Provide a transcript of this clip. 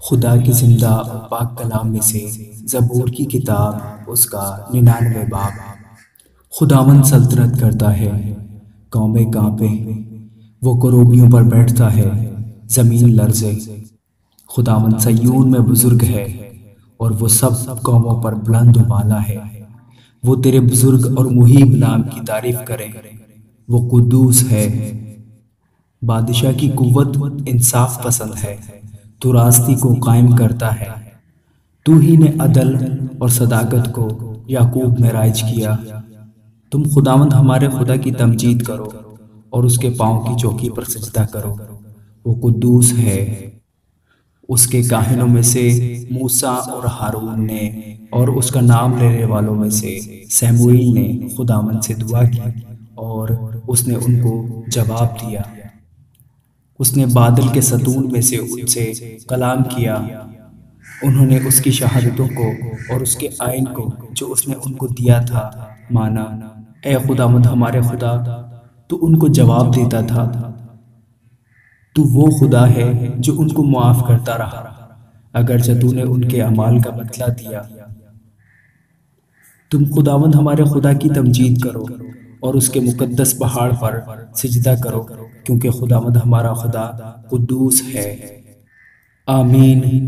خدا کی زندہ اور پاک کلام میں سے زبور کی کتاب اس کا 99 باب۔ خداوند سلطنت کرتا ہے، قومیں کانپے، وہ کروبیوں پر بیٹھتا ہے، زمین لرزے۔ خداوند سیون میں بزرگ ہے اور وہ سب قوموں پر بلند و بالا ہے۔ وہ تیرے بزرگ اور مہیب نام کی تعریف کریں، وہ قدوس ہے۔ بادشاہ کی قوت انصاف پسند ہے، تو راستی کو قائم کرتا ہے۔ تو ہی نے عدل اور صداقت کو یعقوب میں رائج کیا۔ تم خداوند ہمارے خدا کی تمجید کرو اور اس کے پاؤں کی چوکی پر سجدہ کرو، وہ قدوس ہے۔ اس کے کاہنوں میں سے موسیٰ اور ہارون نے اور اس کا نام لینے والوں میں سے سموئیل نے خداوند سے دعا کی اور اس نے ان کو جواب دیا۔ اس نے بادل کے ستون میں سے ان سے کلام کیا۔ انہوں نے اس کی شہادتوں کو اور اس کے آئین کو جو اس نے ان کو دیا تھا مانا۔ اے خداوند ہمارے خدا، تو ان کو جواب دیتا تھا۔ تو وہ خدا ہے جو ان کو معاف کرتا رہا، اگرچہ تو نے ان کے اعمال کا بدلہ دیا۔ تم خداوند ہمارے خدا کی تمجید کرو اور اس کے مقدس پہاڑ پر سجدہ کرو، کیونکہ خداوند ہمارا خدا قدوس ہے۔ آمین۔